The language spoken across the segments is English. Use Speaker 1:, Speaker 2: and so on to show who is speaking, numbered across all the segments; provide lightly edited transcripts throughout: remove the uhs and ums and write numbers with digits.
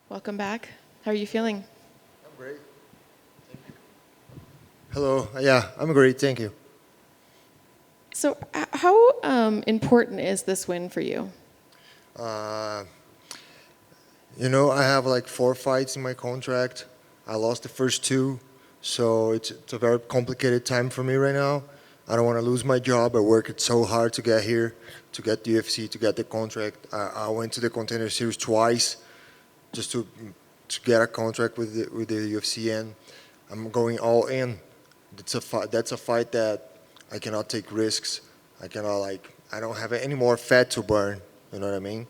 Speaker 1: Welcome back. How are you feeling?
Speaker 2: I'm great. Thank you. Hello. Yeah, I'm great. Thank you.
Speaker 1: So, how important is this win for you?
Speaker 2: Uh, I have like 4 fights in my contract. I lost the first two, so it's a very complicated time for me right now. I don't want to lose my job. I worked so hard to get here, to get the UFC, to get the contract. I went to the Contender Series twice just to get a contract with the UFC, and I'm going all in. That's a fight that I cannot take risks. I don't have any more fat to burn. You know what I mean?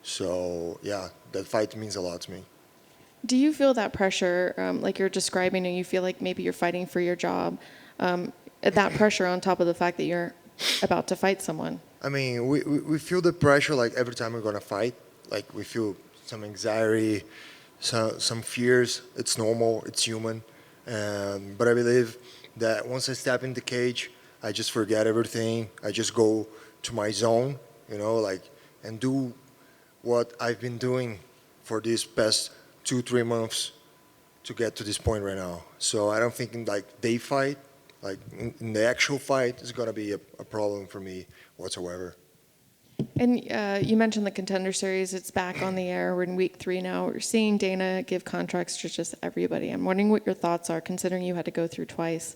Speaker 2: So yeah, that fight means a lot to me.
Speaker 1: Do you feel that pressure, like you're describing, and you feel like maybe you're fighting for your job? That pressure on top of the fact that you're about to fight someone.
Speaker 2: I mean, we feel the pressure like every time we're gonna fight. Like we feel some anxiety, some fears. It's normal. It's human. But I believe that once I step in the cage, I just forget everything. I just go to my zone, and do what I've been doing for these past 2, 3 months to get to this point right now. So I don't think in like day fight, like in the actual fight, is gonna be a problem for me whatsoever.
Speaker 1: And you mentioned the Contender Series. It's back on the air. We're in week 3 now. We're seeing Dana give contracts to just everybody. I'm wondering what your thoughts are, considering you had to go through twice.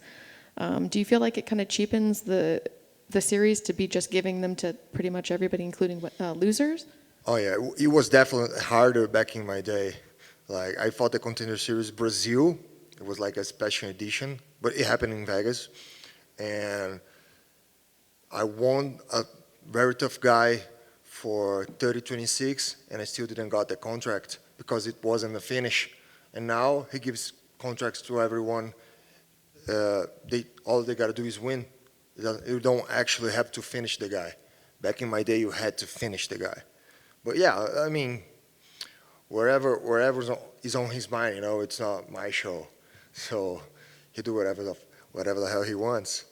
Speaker 1: Do you feel like it kind of cheapens the series to be just giving them to pretty much everybody, including losers?
Speaker 2: Oh yeah, it was definitely harder back in my day. Like I fought the Contender Series Brazil. It was like a special edition, but it happened in Vegas, and I won a very tough guy for 30-26, and I still didn't got the contract because it wasn't a finish. And now he gives contracts to everyone. They all they gotta do is win. You don't actually have to finish the guy. Back in my day, you had to finish the guy. But yeah, I mean, wherever is on his mind, it's not my show, so he do whatever the hell he wants.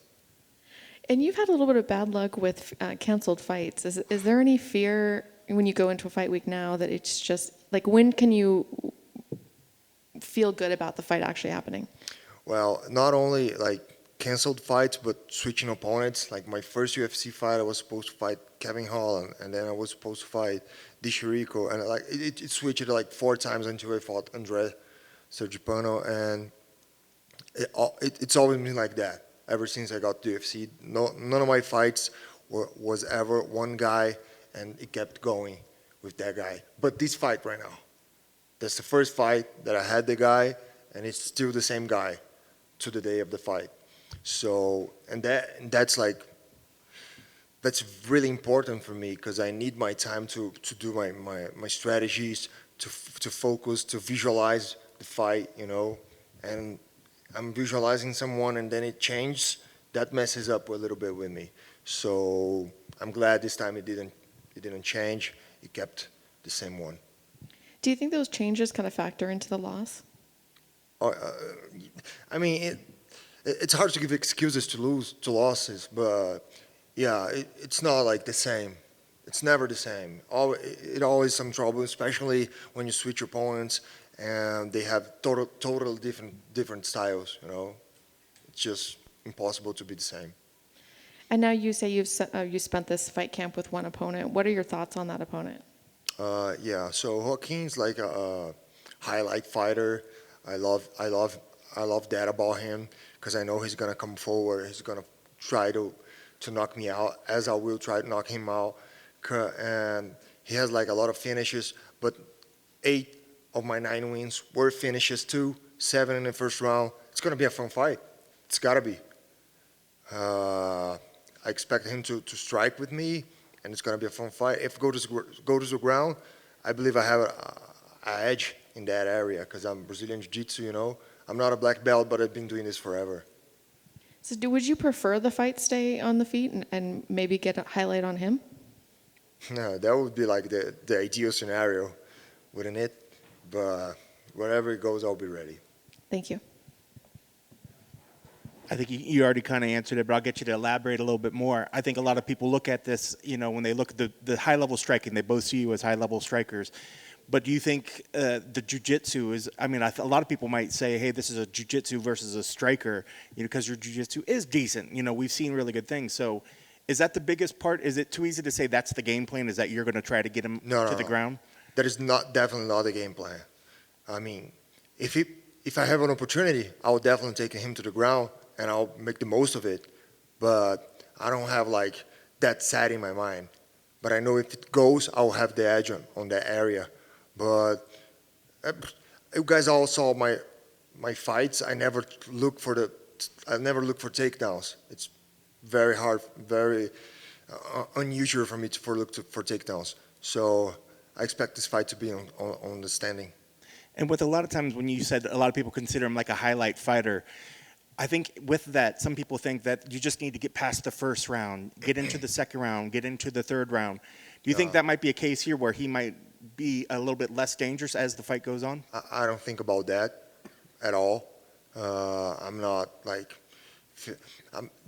Speaker 1: And you've had a little bit of bad luck with canceled fights. Is there any fear when you go into a fight week now that it's just like when can you feel good about the fight actually happening?
Speaker 2: Well, not only like canceled fights, but switching opponents. Like my first UFC fight, I was supposed to fight Kevin Holland, and then I was supposed to fight Dishirico, and like it switched like 4 times until I fought Andre Sergipano, and it's always been like that ever since I got to UFC. No, none of my fights was ever one guy, and it kept going with that guy. But this fight right now, that's the first fight that I had the guy, and it's still the same guy to the day of the fight. So, that's really important for me because I need my time to do my strategies, to focus, to visualize the fight, and I'm visualizing someone and then it changes. That messes up a little bit with me. So I'm glad this time it didn't change. It kept the same one.
Speaker 1: Do you think those changes kind of factor into the loss?
Speaker 2: Uh, I mean, it's hard to give excuses to losses, but yeah, it's not like the same. It's never the same. It always some trouble, especially when you switch opponents and they have total different styles. It's just impossible to be the same.
Speaker 1: And now you say you spent this fight camp with one opponent. What are your thoughts on that opponent?
Speaker 2: Yeah. So Joaquin's like a highlight fighter. I love that about him because I know he's gonna come forward. He's gonna try to knock me out, as I will try to knock him out. And he has like a lot of finishes, but 8 of my 9 wins were finishes too. 7 in the first round. It's gonna be a fun fight. It's gotta be. I expect him to strike with me, and it's gonna be a fun fight. If go to the ground, I believe I have a edge in that area because I'm Brazilian Jiu-Jitsu. I'm not a black belt, but I've been doing this forever.
Speaker 1: So would you prefer the fight stay on the feet and maybe get a highlight on him?
Speaker 2: No, that would be like the ideal scenario, wouldn't it? But wherever it goes, I'll be ready.
Speaker 1: Thank you.
Speaker 3: I think you already kind of answered it, but I'll get you to elaborate a little bit more. I think a lot of people look at this, when they look at the high-level striking, they both see you as high-level strikers. But do you think the jiu-jitsu is, I mean, a lot of people might say, hey, this is a jiu-jitsu versus a striker, because your jiu-jitsu is decent. We've seen really good things. So is that the biggest part? Is it too easy to say that's the game plan, is that you're going to try to get him to the ground?
Speaker 2: That is definitely not the game plan. I mean, if I have an opportunity, I will definitely take him to the ground and I'll make the most of it. But I don't have like that set in my mind. But I know if it goes, I'll have the edge on that area. But you guys all saw my fights. I never look for takedowns. It's very hard, very unusual for me to look for takedowns. So I expect this fight to be on the standing.
Speaker 3: And with a lot of times when you said a lot of people consider him like a highlight fighter, I think with that, some people think that you just need to get past the first round, get into the second round, get into the third round. Do you think that might be a case here where he might be a little bit less dangerous as the fight goes on?
Speaker 2: I don't think about that at all. I'm not like,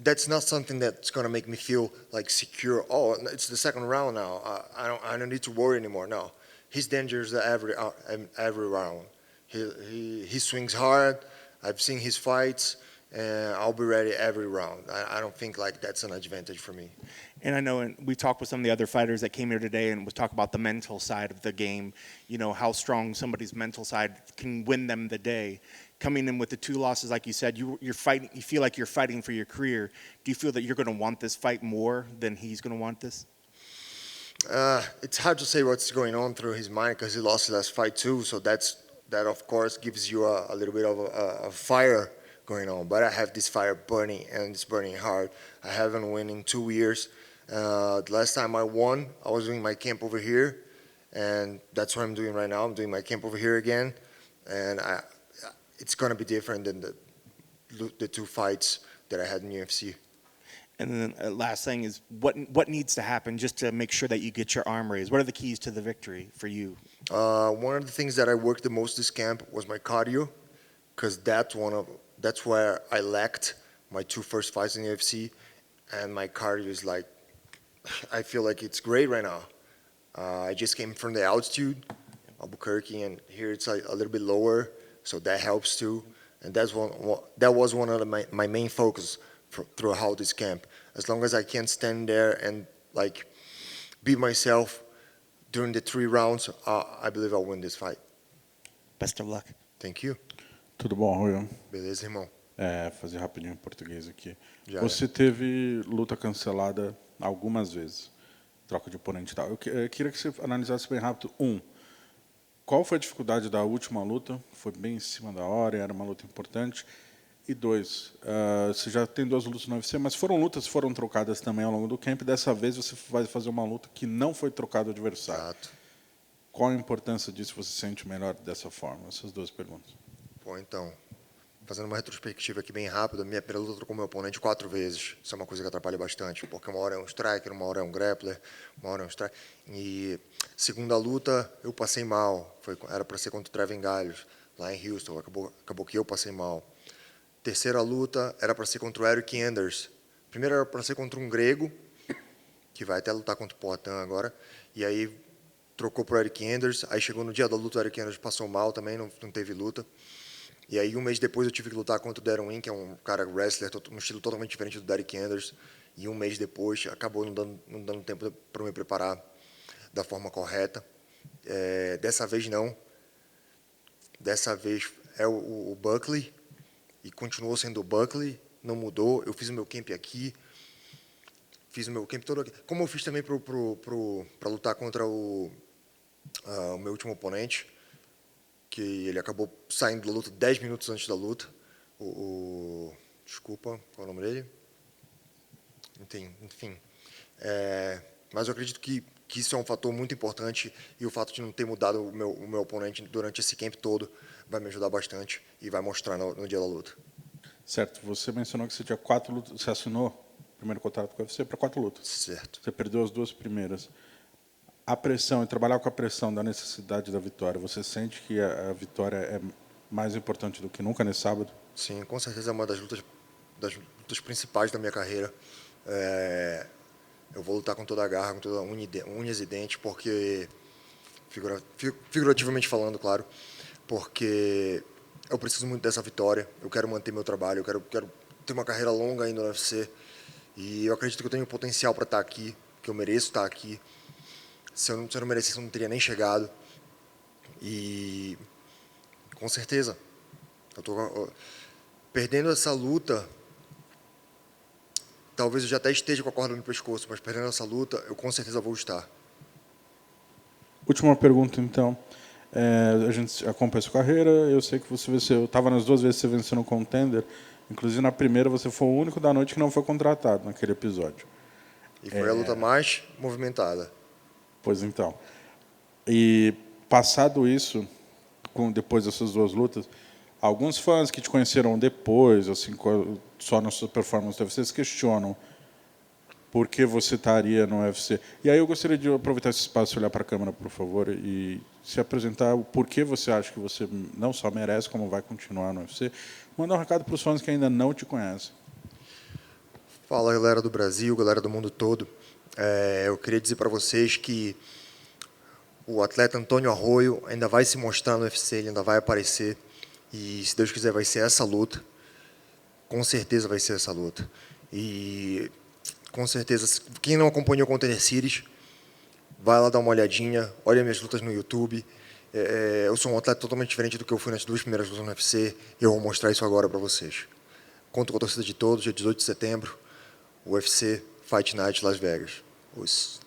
Speaker 2: that's not something that's gonna make me feel like secure. Oh, it's the second round now. I don't need to worry anymore. No, he's dangerous every round. He swings hard. I've seen his fights, and I'll be ready every round. I don't think like that's an advantage for me.
Speaker 3: And I know, and we talked with some of the other fighters that came here today and was talking about the mental side of the game, how strong somebody's mental side can win them the day. Coming in with the 2 losses, like you said, you're fighting. You feel like you're fighting for your career. Do you feel that you're going to want this fight more than he's going to want this?
Speaker 2: It's hard to say what's going on through his mind because he lost his last fight too. So that of course gives you a little bit of a fire going on. But I have this fire burning, and it's burning hard. I haven't won in 2 years. The last time I won, I was doing my camp over here, and that's what I'm doing right now. I'm doing my camp over here again, and it's going to be different than the 2 fights that I had in UFC.
Speaker 3: And then last thing is, what needs to happen just to make sure that you get your arm raised? What are the keys to the victory for you?
Speaker 2: One of the things that I worked the most this camp was my cardio, because that's where I lacked my 2 first fights in UFC, and my cardio is like, I feel like it's great right now. I just came from the altitude, Albuquerque, and here it's a little bit lower, so that helps too. And that was one of my main focus throughout this camp. As long as I can stand there and like be myself during the 3 rounds, I believe I'll win this fight.
Speaker 3: Best of luck.
Speaker 2: Thank you.
Speaker 4: Tudo bom, Arroyo?
Speaker 2: Beleza, irmão?
Speaker 4: Fazer rapidinho em português aqui.
Speaker 2: Já
Speaker 4: Você teve luta cancelada algumas vezes, troca de oponente e tal. Eu queria que você analisasse bem rápido. Qual foi a dificuldade da última luta? Foi bem em cima da hora, era uma luta importante. E 2, você já tem 2 lutas no UFC, mas foram trocadas também ao longo do camp. Dessa vez você vai fazer uma luta que não foi trocado o adversário.
Speaker 2: Exato.
Speaker 4: Qual a importância disso? Você se sente melhor dessa forma? Essas 2 perguntas.
Speaker 2: Bom, então, fazendo uma retrospectiva aqui bem rápida, minha primeira luta com o meu oponente 4 vezes. Isso é uma coisa que atrapalha bastante, porque uma hora é um striker, uma hora é um grappler, uma hora é um striker. E segunda luta, eu passei mal. Era para ser contra o Trevin Galhos, lá em Houston. Acabou que eu passei mal. Terceira luta era para ser contra o Eric Anders. Primeiro era para ser contra um grego, que vai até lutar contra o Poitin agora. E aí trocou para o Eric Anders. Aí chegou no dia da luta, o Eric Anders passou mal também, não teve luta. E aí, um mês depois, eu tive que lutar contra o Darren Wynn, que é um cara wrestler, um estilo totalmente diferente do Derek Anders. E um mês depois, acabou não dando tempo para me preparar da forma correta. Dessa vez, não. Dessa vez é o Buckley, e continuou sendo o Buckley, não mudou. Eu fiz o meu camp aqui, fiz o meu camp todo aqui. Como eu fiz também para lutar contra o meu último oponente, que ele acabou saindo da luta 10 minutos antes da luta. Desculpa, qual é o nome dele? Enfim. Mas eu acredito que isso é um fator muito importante, e o fato de não ter mudado o meu oponente durante esse camp todo vai me ajudar bastante e vai mostrar no dia da luta.
Speaker 4: Certo. Você mencionou que você tinha 4 lutas. Você assinou o primeiro contrato com o UFC para 4 lutas.
Speaker 2: Certo.
Speaker 4: Você perdeu as 2 primeiras. A pressão, e trabalhar com a pressão da necessidade da vitória, você sente que a vitória é mais importante do que nunca nesse sábado?
Speaker 2: Sim, com certeza é uma das lutas principais da minha carreira. Eu vou lutar com toda a garra, com toda unhas e dentes, porque figurativamente falando, claro, porque eu preciso muito dessa vitória, eu quero manter meu trabalho, eu quero ter uma carreira longa ainda no UFC, e eu acredito que eu tenho potencial para estar aqui, que eu mereço estar aqui. Se eu não merecesse, eu não teria nem chegado. E com certeza, eu tô perdendo essa luta. Talvez eu já até esteja com a corda no pescoço, mas perdendo essa luta, eu com certeza vou estar.
Speaker 4: Última pergunta, então. A gente acompanha a sua carreira, eu sei que você venceu, eu estava nas 2 vezes que você venceu no Contender, inclusive na primeira você foi o único da noite que não foi contratado naquele episódio.
Speaker 2: E foi a luta mais movimentada.
Speaker 4: Pois então. E passado isso, depois dessas 2 lutas, alguns fãs que te conheceram depois, assim, só na sua performance do UFC, se questionam por que você estaria no UFC. E aí eu gostaria de aproveitar esse espaço e olhar para a câmera, por favor, e se apresentar o porquê você acha que você não só merece, como vai continuar no UFC. Mandar um recado para os fãs que ainda não te conhecem.
Speaker 2: Fala, galera do Brasil, galera do mundo todo. Eu queria dizer para vocês que o atleta Antônio Arroyo ainda vai se mostrar no UFC, ele ainda vai aparecer. E, se Deus quiser, vai ser essa luta. Com certeza vai ser essa luta. E, com certeza, quem não acompanhou o Contender Series, vai lá dar uma olhadinha, olha minhas lutas no YouTube. Eu sou um atleta totalmente diferente do que eu fui nas 2 primeiras lutas no UFC, e eu vou mostrar isso agora para vocês. Conto com a torcida de todos, dia 18 de setembro, UFC Fight Night Las Vegas. Os